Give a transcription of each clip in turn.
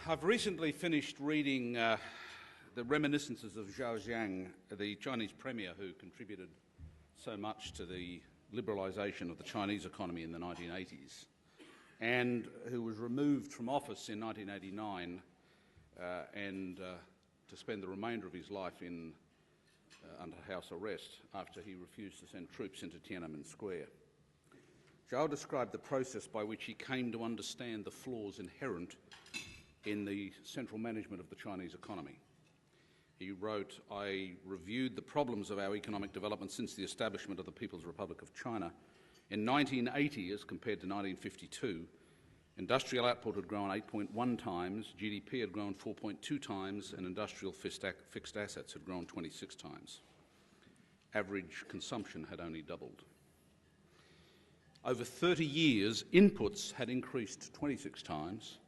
I've recently finished reading the reminiscences of Zhao Jiang, the Chinese premier who contributed so much to the liberalisation of the Chinese economy in the 1980s and who was removed from office in 1989 to spend the remainder of his life under house arrest after he refused to send troops into Tiananmen Square. Zhao described the process by which he came to understand the flaws inherent in the central management of the Chinese economy. He wrote, "I reviewed the problems of our economic development since the establishment of the People's Republic of China. In 1980, as compared to 1952, industrial output had grown 8.1 times, GDP had grown 4.2 times, and industrial fixed assets had grown 26 times. Average consumption had only doubled. Over 30 years, inputs had increased 26 times,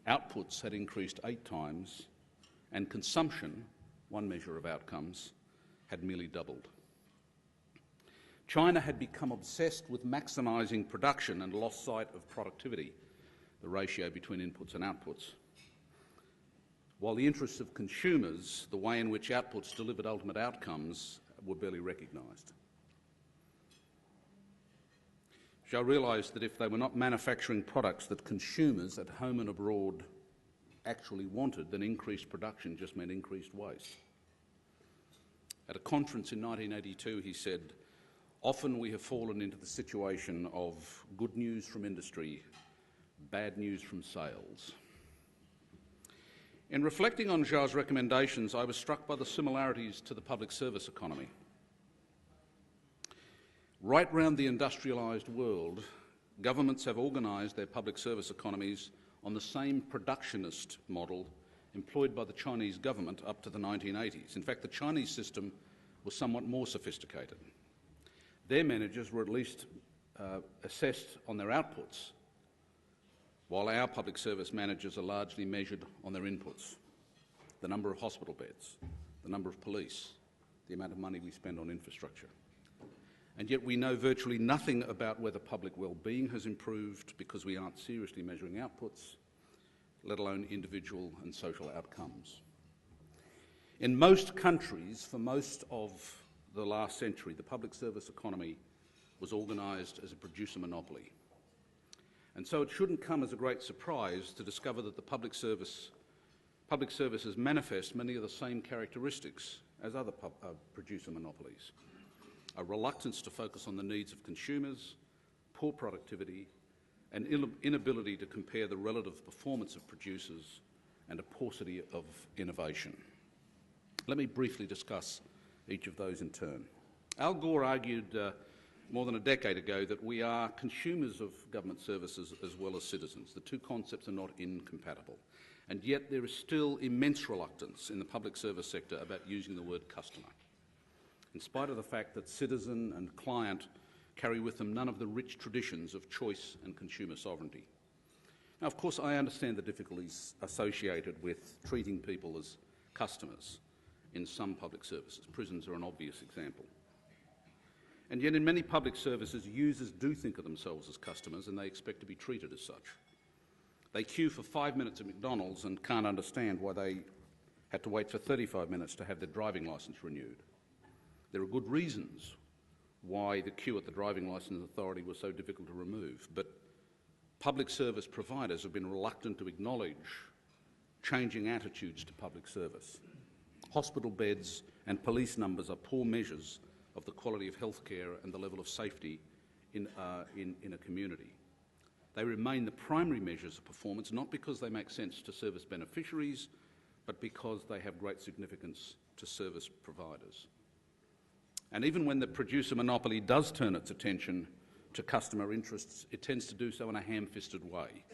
outputs had increased 8 times, and consumption, one measure of outcomes, had merely doubled. China had become obsessed with maximising production and lost sight of productivity, the ratio between inputs and outputs, while the interests of consumers, the way in which outputs delivered ultimate outcomes, were barely recognised. Zhao realised that if they were not manufacturing products that consumers at home and abroad actually wanted, then increased production just meant increased waste. At a conference in 1982, he said, "Often we have fallen into the situation of good news from industry, bad news from sales." In reflecting on Zhao's recommendations, I was struck by the similarities to the public service economy. Right round the industrialised world, governments have organised their public service economies on the same productionist model employed by the Chinese government up to the 1980s. In fact, the Chinese system was somewhat more sophisticated. Their managers were at least assessed on their outputs, while our public service managers are largely measured on their inputs: the number of hospital beds, the number of police, the amount of money we spend on infrastructure. And yet we know virtually nothing about whether public well-being has improved because we aren't seriously measuring outputs, let alone individual and social outcomes. In most countries, for most of the last century, the public service economy was organised as a producer monopoly. And so it shouldn't come as a great surprise to discover that the public services manifest many of the same characteristics as other producer monopolies: a reluctance to focus on the needs of consumers, poor productivity, an inability to compare the relative performance of producers, and a paucity of innovation. Let me briefly discuss each of those in turn. Al Gore argued more than a decade ago that we are consumers of government services as well as citizens. The two concepts are not incompatible. And yet there is still immense reluctance in the public service sector about using the word customer, in spite of the fact that citizen and client carry with them none of the rich traditions of choice and consumer sovereignty. Now, of course, I understand the difficulties associated with treating people as customers in some public services. Prisons are an obvious example. And yet in many public services, users do think of themselves as customers and they expect to be treated as such. They queue for 5 minutes at McDonald's and can't understand why they had to wait for 35 minutes to have their driving licence renewed. There are good reasons why the queue at the Driving Licence Authority was so difficult to remove, but public service providers have been reluctant to acknowledge changing attitudes to public service. Hospital beds and police numbers are poor measures of the quality of healthcare and the level of safety in a community. They remain the primary measures of performance, not because they make sense to service beneficiaries, but because they have great significance to service providers. And even when the producer monopoly does turn its attention to customer interests, it tends to do so in a ham-fisted way.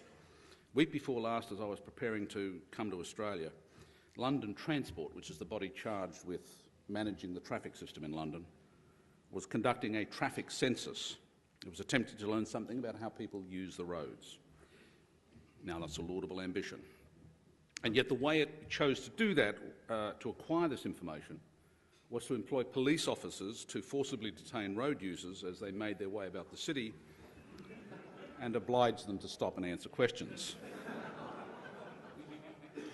Week before last, as I was preparing to come to Australia, London Transport, which is the body charged with managing the traffic system in London, was conducting a traffic census. It was attempting to learn something about how people use the roads. Now, that's a laudable ambition. And yet the way it chose to do that, to acquire this information, was to employ police officers to forcibly detain road users as they made their way about the city and oblige them to stop and answer questions.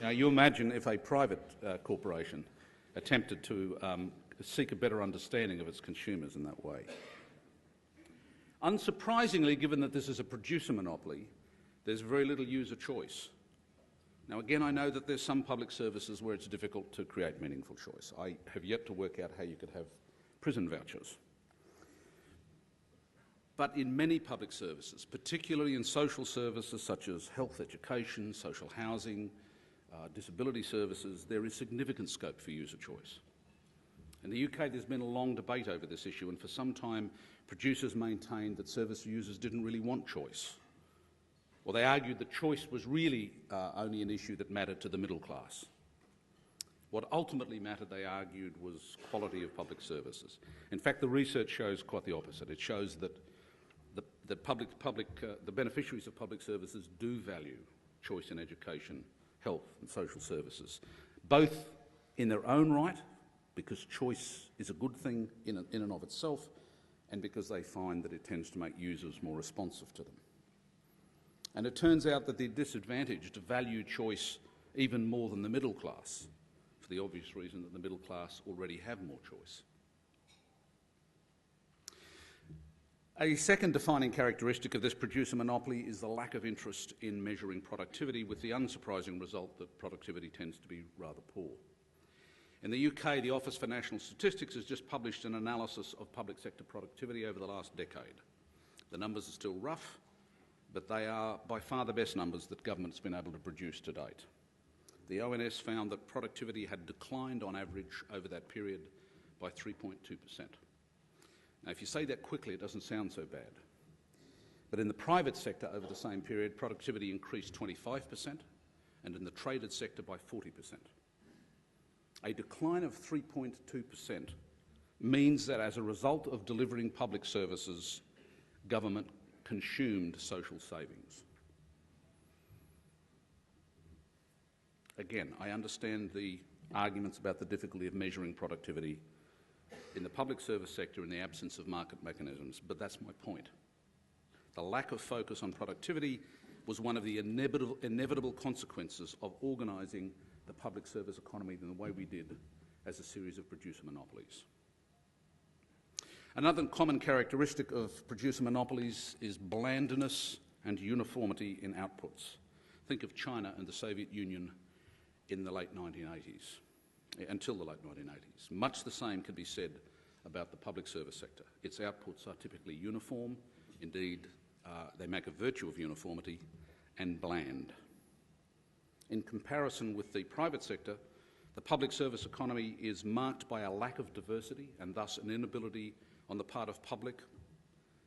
Now, you imagine if a private corporation attempted to seek a better understanding of its consumers in that way. Unsurprisingly, given that this is a producer monopoly, there's very little user choice. Now, again, I know that there's some public services where it's difficult to create meaningful choice. I have yet to work out how you could have prison vouchers. But in many public services, particularly in social services such as health, education, social housing, disability services, there is significant scope for user choice. In the UK, there's been a long debate over this issue, and for some time, producers maintained that service users didn't really want choice. Or they argued that choice was really only an issue that mattered to the middle class. What ultimately mattered, they argued, was quality of public services. In fact, the research shows quite the opposite. It shows that the beneficiaries of public services do value choice in education, health and social services, both in their own right, because choice is a good thing in and of itself, and because they find that it tends to make users more responsive to them. And it turns out that the disadvantaged value choice even more than the middle class, for the obvious reason that the middle class already have more choice. A second defining characteristic of this producer monopoly is the lack of interest in measuring productivity, with the unsurprising result that productivity tends to be rather poor. In the UK, the Office for National Statistics has just published an analysis of public sector productivity over the last decade. The numbers are still rough, but they are by far the best numbers that government's been able to produce to date. The ONS found that productivity had declined on average over that period by 3.2%. Now, if you say that quickly, it doesn't sound so bad. But in the private sector over the same period, productivity increased 25%, and in the traded sector by 40%. A decline of 3.2% means that as a result of delivering public services, government consumed social savings. Again, I understand the arguments about the difficulty of measuring productivity in the public service sector in the absence of market mechanisms, but that's my point. The lack of focus on productivity was one of the inevitable consequences of organising the public service economy in the way we did as a series of producer monopolies. Another common characteristic of producer monopolies is blandness and uniformity in outputs. Think of China and the Soviet Union in the late 1980s, until the late 1980s. Much the same can be said about the public service sector. Its outputs are typically uniform, indeed they make a virtue of uniformity, and bland. In comparison with the private sector, the public service economy is marked by a lack of diversity and thus an inability on the part of public,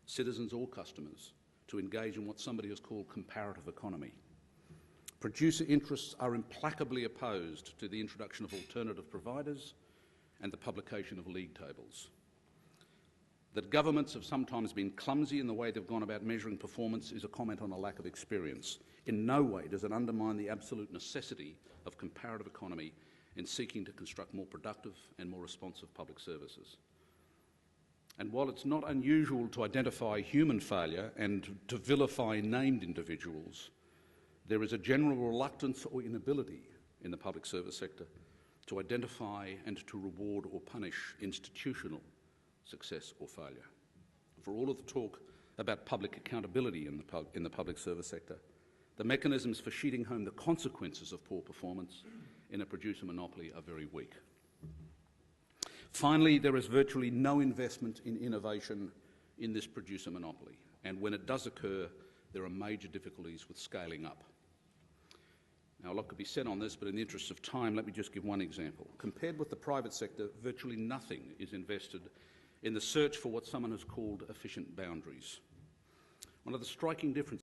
citizens or customers to engage in what somebody has called comparative economy. Producer interests are implacably opposed to the introduction of alternative providers and the publication of league tables. That governments have sometimes been clumsy in the way they've gone about measuring performance is a comment on a lack of experience. In no way does it undermine the absolute necessity of comparative economy in seeking to construct more productive and more responsive public services. And while it's not unusual to identify human failure and to vilify named individuals, there is a general reluctance or inability in the public service sector to identify and to reward or punish institutional success or failure. For all of the talk about public accountability in the public service sector, the mechanisms for sheeting home the consequences of poor performance in a producer monopoly are very weak. Finally, there is virtually no investment in innovation in this producer monopoly, and when it does occur, there are major difficulties with scaling up. Now, a lot could be said on this, but in the interest of time, let me just give one example. Compared with the private sector, virtually nothing is invested in the search for what someone has called efficient boundaries. One of the striking differences